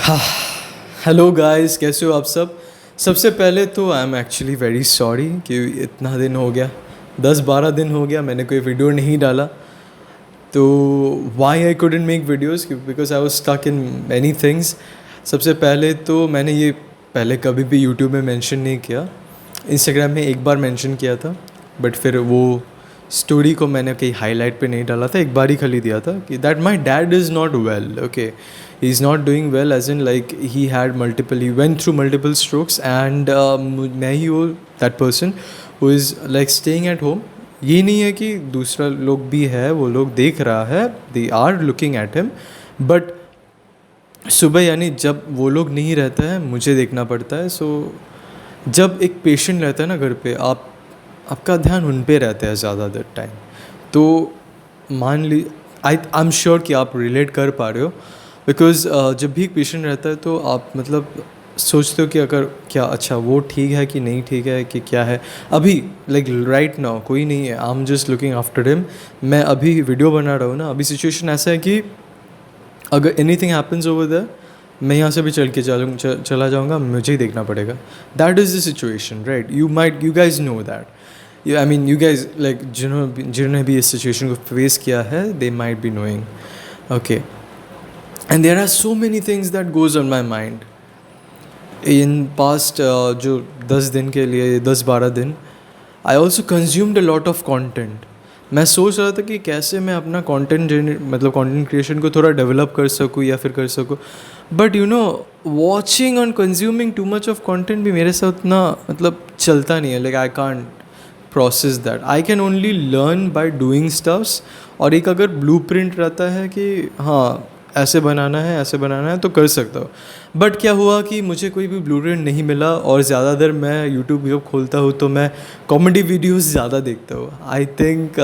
हाँ, hello guys, कैसे हो आप सब। सबसे पहले तो I am actually very sorry कि इतना दिन हो गया, 10-12 दिन हो गया मैंने कोई वीडियो नहीं डाला। तो why I couldn't make videos, because I was stuck in many things. सबसे पहले तो मैंने ये पहले कभी भी यूट्यूब में मेंशन नहीं किया, इंस्टाग्राम में एक बार मेंशन किया था, बट फिर वो स्टोरी को मैंने कहीं हाईलाइट पे नहीं डाला था, एक बार ही खाली दिया था कि that my dad is not well, okay, he is not doing well, as in like he had multiple, he went through multiple strokes and मैं ही वो that person who is like staying at home. ये नहीं है कि दूसरा लोग भी है, वो लोग देख रहा है, they are looking at him, but सुबह यानी जब वो लोग नहीं रहता है मुझे देखना पड़ता है। सो जब एक पेशेंट रहता है ना घर पे, आपका ध्यान उन पे रहता है ज़्यादा देर टाइम। तो मान ली आई एम श्योर कि आप रिलेट कर पा रहे हो, बिकॉज जब भी एक पेशेंट रहता है तो आप मतलब सोचते हो कि अगर क्या अच्छा वो ठीक है कि नहीं ठीक है कि क्या है अभी, लाइक राइट नाउ कोई नहीं है, I am just looking after him. मैं अभी वीडियो बना रहा हूँ ना, अभी सिचुएशन ऐसा है कि अगर एनीथिंग हैपन्स ओवर देयर, मैं यहाँ से भी चला जाऊँगा, मुझे ही देखना पड़ेगा। That is the situation, right. You guys know that, I mean you guys like जिन्होंने भी इस सिचुएशन को फेस किया है, they might be knowing, okay. And there are so many things that goes on my mind in past जो 10 दिन के लिए, 10-12 दिन, I also consumed a lot of content. मैं सोच रहा था कि कैसे मैं अपना कंटेंट मतलब कंटेंट क्रिएशन को थोड़ा डेवलप कर सकूँ या फिर कर सकूँ, बट यू नो वॉचिंग और consuming too much of content भी मेरे साथ उतना मतलब चलता नहीं है। Like I can't process that, I can only learn by doing stuffs. और एक अगर ब्लूप्रिंट रहता है कि हाँ ऐसे बनाना है, ऐसे बनाना है, तो कर सकता हूँ। बट क्या हुआ कि मुझे कोई भी ब्लूप्रिंट नहीं मिला, और ज़्यादा देर मैं यूट्यूब जब खोलता हूँ तो मैं कॉमेडी वीडियोस ज़्यादा देखता हूँ। आई थिंक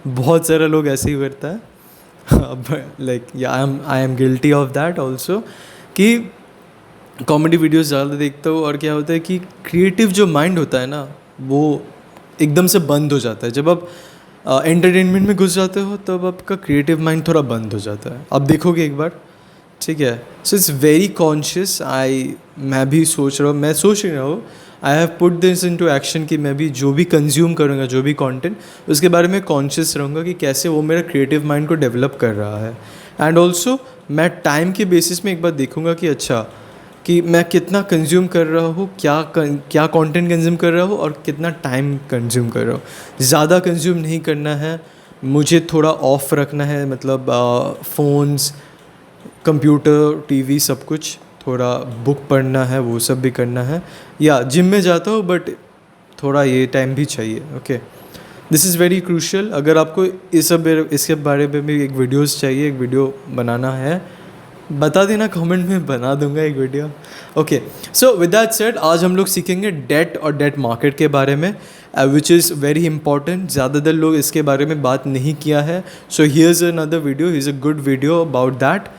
बहुत सारे लोग ऐसे ही करता है, like I am guilty of that also, कि कॉमेडी वीडियोस ज़्यादा देखता हूँ। और क्या होता है कि क्रिएटिव जो माइंड होता है ना, वो एकदम से बंद हो जाता है। जब आप एंटरटेनमेंट में घुस जाते हो तब आपका क्रिएटिव माइंड थोड़ा बंद हो जाता है, आप देखोगे एक बार, ठीक है। So it's very conscious. मैं भी सोच रहा हूँ, I have put this into action कि मैं भी जो भी कंज्यूम करूँगा, जो भी कंटेंट, उसके बारे में कॉन्शियस रहूँगा कि कैसे वो मेरा क्रिएटिव माइंड को डेवलप कर रहा है। एंड ऑल्सो मैं टाइम के बेसिस में एक बार देखूँगा कि अच्छा कि मैं कितना कंज्यूम कर रहा हूँ, क्या कंटेंट कंज्यूम कर रहा हूँ और कितना टाइम कंज्यूम कर रहा हूँ। ज़्यादा कंज्यूम नहीं करना है मुझे, थोड़ा ऑफ रखना है, मतलब फ़ोन्स, कंप्यूटर, टीवी, सब कुछ, थोड़ा बुक पढ़ना है, वो सब भी करना है। या जिम में जाता हूँ बट थोड़ा ये टाइम भी चाहिए, okay. This is very crucial. अगर आपको इसके बारे में भी एक वीडियोस चाहिए, एक वीडियो बनाना है, बता देना कमेंट में, बना दूंगा एक video, okay. So with that said, आज हम लोग सीखेंगे डेट और डेट मार्केट के बारे में, विच इज़ वेरी इंपॉर्टेंट। ज़्यादातर लोग इसके बारे में बात नहीं किया है। So here's another video, here's a good video about that,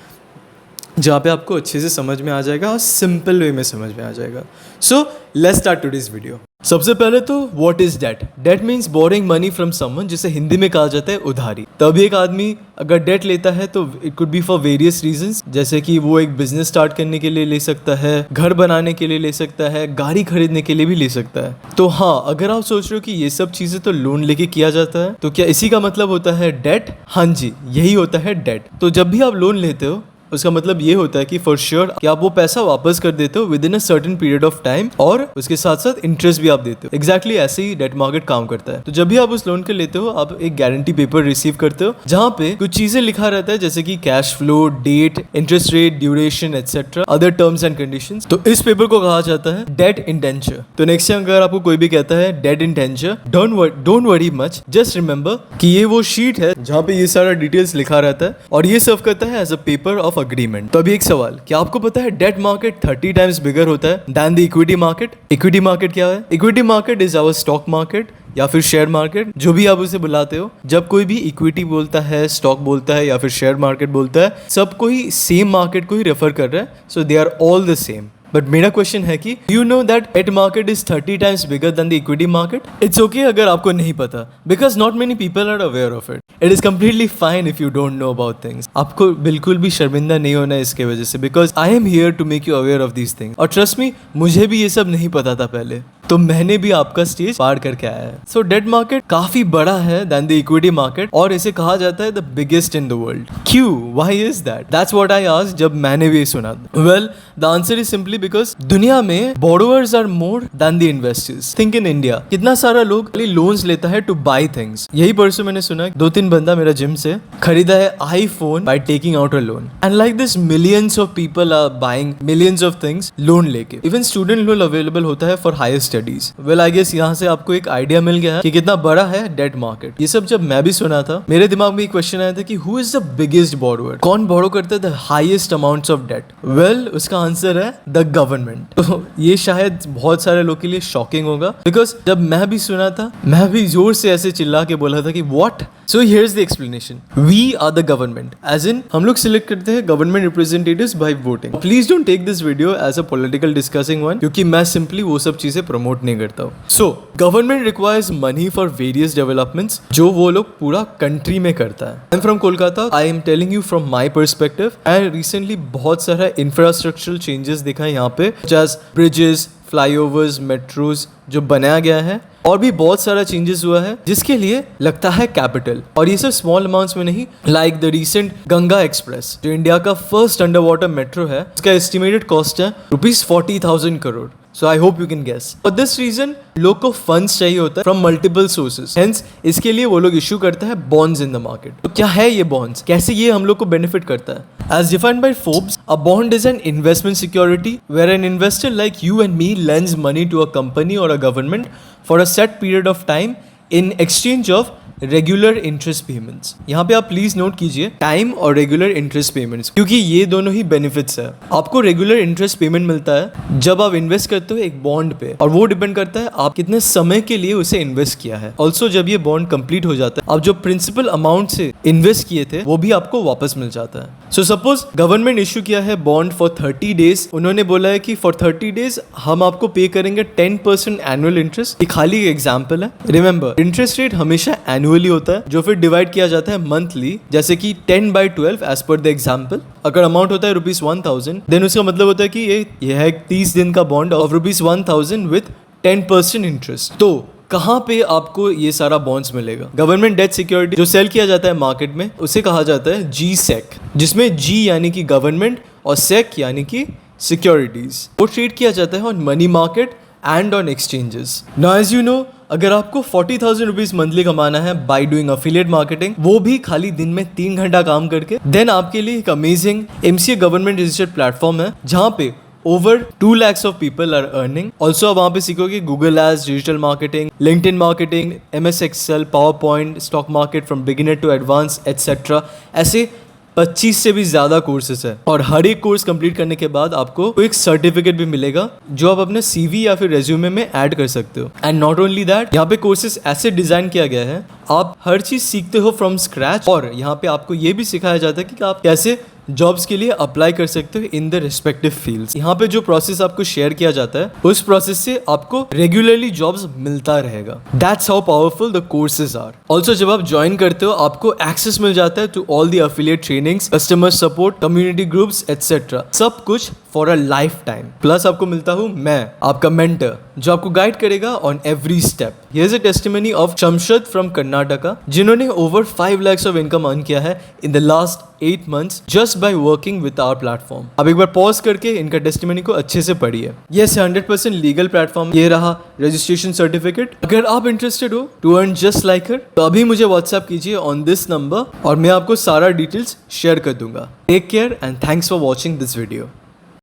जहाँ पे आपको अच्छे से समझ में आ जाएगा और सिंपल वे में समझ में आ जाएगा। So let's start today's video. सबसे पहले तो what is debt. Debt means borrowing money from someone, जिसे हिंदी में कहा जाता है उधारी। तब एक आदमी अगर डेट लेता है तो it could be for various reasons, जैसे कि वो एक बिजनेस स्टार्ट करने के लिए ले सकता है, घर बनाने के लिए ले सकता है, गाड़ी खरीदने के लिए भी ले सकता है। तो हाँ, अगर आप सोच रहे हो कि ये सब चीजें तो लोन लेके किया जाता है, तो क्या इसी का मतलब होता है डेट? हाँ जी, यही होता है डेट। तो जब भी आप लोन लेते हो उसका मतलब ये होता है कि फॉर श्योर कि आप वो पैसा वापस कर देते हो with in a certain period of time, और उसके साथ साथ इंटरेस्ट भी आप देते हो। एग्जैक्टली ऐसे ही डेट मार्केट काम करता है। तो जब भी आप उस लोन के लेते हो, आप एक गारंटी पेपर रिसीव करते हो, जहाँ पे कुछ चीजें लिखा रहता है, जैसे कि cash flow, debt, interest rate, duration, etcetera, other terms and conditions. तो इस पेपर को कहा जाता है डेट इंडेंचर। तो नेक्स्ट टाइम अगर आपको कोई भी कहता है debt indenture, don't worry much, just remember कि ये वो शीट है जहाँ पे ये सारा डिटेल्स लिखा रहता है, और ये सर्व करता है as a paper of agreement. तो अभी एक सवाल, क्या आपको पता है डेट मार्केट 30 टाइम्स बिगर होता है than the equity market? Equity market क्या है? Equity market is our stock market या फिर शेयर मार्केट, जो भी आप उसे बुलाते हो। जब कोई भी इक्विटी बोलता है, स्टॉक बोलता है या फिर शेयर मार्केट बोलता है, सबको ही सेम मार्केट को ही रेफर कर रहा है। So they are all the same. But मेरा क्वेश्चन है कि you know that debt market is 30 times bigger than the equity market? It's okay अगर आपको नहीं पता, because not many people are aware of it. It is completely fine if you don't know about things. आपको बिल्कुल भी शर्मिंदा नहीं होना है इसके वजह से, because I am here to make you aware of these things. और ट्रस्ट मी, मुझे भी ये सब नहीं पता था पहले, तो मैंने भी आपका स्टेज पार करके आया है. सो डेट मार्केट काफी बड़ा है देन द इक्विटी मार्केट, और इसे कहा जाता है the biggest in the world. क्यों? Why is that? That's what I asked जब मैंने भी सुना. Well, the answer is simply because दुनिया में borrowers are more than the investors. Think in India, कितना सारा लोग लोन्स लेता है टू बाय थिंग्स. यही परसों मैंने सुना 2-3 बंदा मेरा जिम से खरीदा है iPhone by taking out a loan. And like this millions of people are buying millions of things loan लेके. इवन स्टूडेंट लोन अवेलेबल होता है for higher studies. Well, I guess यहाँ से आपको एक आइडिया मिल गया है कि कितना बड़ा है डेट मार्केट. ये सब जब मैं भी सुना था, मेरे दिमाग में एक क्वेश्चन आया था कि who is the biggest borrower? कौन बोरो करता है the highest amounts of debt? Well, उसका आंसर है द गवर्नमेंट. तो ये शायद बहुत सारे लोग के लिए शॉकिंग होगा, बिकॉज जब मैं भी सुना था, मैं भी जोर से ऐसे चिल्ला के बोला था कि what. So here's the explanation. We are the government, as in हम लोग सिलेक्ट करते हैं government representatives by voting. Please don't take this video as a political discussing one, क्योंकि मैं सिंपली वो सब चीजें प्रमोट नहीं करता हूँ. So government requires money for various developments, जो वो लोग पूरा कंट्री में करता है. I am from Kolkata. I am telling you from my perspective. And recently बहुत सारा इंफ्रास्ट्रक्चरल चेंजेस देखा है यहाँ पे, जैसे ब्रिजेस, फ्लाईओवर्स, मेट्रोज जो बनाया गया है, और भी बहुत सारा चेंजेस हुआ है जिसके लिए लगता है कैपिटल. और ये सब स्मॉल अमाउंट्स में नहीं. Like the recent Ganga express, जो इंडिया का फर्स्ट अंडर वाटर मेट्रो है, उसका एस्टिमेटेड कॉस्ट है ₹40,000 crore. So I hope you can guess. For this reason, लोग को फंड्स चाहिए होता है from multiple sources. Hence, इसके लिए वो लोग इशू करता है bonds in the market. तो क्या है ये bonds? कैसे ये हम लोग को benefit करता है? As defined by Forbes, a bond is an investment security where an investor like you and me lends money to a company or a government for a set period of time in exchange of regular interest payments. यहाँ पे आप please note कीजिए time और regular interest payments, क्योंकि ये दोनों ही benefits है. आपको रेगुलर इंटरेस्ट पेमेंट मिलता है जब आप इन्वेस्ट करते हो एक बॉन्ड पे, और वो डिपेंड करता है आप कितने समय के लिए उसे इन्वेस्ट किया है. ऑल्सो जब ये बॉन्ड कंप्लीट हो जाता है, आप जो प्रिंसिपल अमाउंट से इन्वेस्ट किए थे वो भी आपको वापस मिल जाता है. सो सपोज गवर्नमेंट इशू किया है बॉन्ड फॉर 30 डेज. उन्होंने बोला है कि फॉर 30 डेज हम आपको पे करेंगे 10% एनुअल इंटरेस्ट. ये खाली एग्जाम्पल है. रिमेंबर, इंटरेस्ट रेट हमेशा एनुअली होता है, जो फिर डिवाइड किया जाता है मंथली, जैसे कि 10/12 एज पर द एग्जाम्पल. अगर अमाउंट होता है ₹1000, देन उसका मतलब होता है कि ये है 30 दिन का बॉन्ड ऑफ ₹1000 विद 10% इंटरेस्ट. तो कहाँ पे आपको ये सारा बॉन्ड्स मिलेगा? गवर्नमेंट डेट सिक्योरिटी जो सेल किया जाता है मार्केट में, उसे कहा जाता है GSEC, जिसमें G यानी कि गवर्नमेंट और SEC यानी कि सिक्योरिटीज. वो ट्रेड किया जाता है on money market and on exchanges. Now as you know, अगर आपको 40,000 रुपीज मंथली कमाना है बाय डूइंग अफिलिएट मार्केटिंग, वो भी खाली दिन में 3 घंटा काम करके, देन आपके लिए एक amazing MCA government registered platform है जहाँ पे over 2 lakhs of people are earning. Also आप वहाँ पे सीखोगे Google Ads, digital marketing, LinkedIn marketing, MS Excel, PowerPoint, stock market from beginner to advanced, etc. ऐसे 25 से भी ज़्यादा कोर्सेज है, और हर एक कोर्स कंप्लीट करने के बाद आपको एक सर्टिफिकेट भी मिलेगा जो आप अपने CV या फिर रेज्यूमे में ऐड कर सकते हो. एंड नॉट ओनली दैट, यहाँ पे कोर्सेज ऐसे डिजाइन किया गया है, आप हर चीज़ सीखते हो फ्रॉम स्क्रैच, और यहाँ पे आपको ये भी सिखाया जाता है कि आप कैसे जॉब्स के लिए अप्लाई कर सकते हो इन द रिस्पेक्टिव फील्ड्स. यहाँ पे जो प्रोसेस आपको शेयर किया जाता है, उस प्रोसेस से आपको रेगुलरली जॉब्स मिलता रहेगा. That's how powerful the courses are. Also जब आप ज्वाइन करते हो, आपको एक्सेस मिल जाता है to all the affiliate trainings, customer support, community groups etcetera, सब कुछ for a lifetime. Plus आपको मिलता हूँ मैं, आपका मेंटर, जो आपको गाइड करेगा on every step. Here is a testimony of Shamshad from Karnataka, जिन्होंने over 5 lakhs of income earn किया है in the last 8 months just by working with our platform. अब एक बार पॉज करके इनका टेस्टिमनी को अच्छे से पढ़िए. ये 100% लीगल प्लेटफॉर्म. ये रहा रजिस्ट्रेशन सर्टिफिकेट. अगर आप इंटरेस्टेड हो टू अर्न जस्ट लाइक हर, तो अभी मुझे व्हाट्सएप कीजिए ऑन दिस नंबर, और मैं आपको सारा डिटेल्स शेयर कर दूंगा. Take care and thanks for watching this video.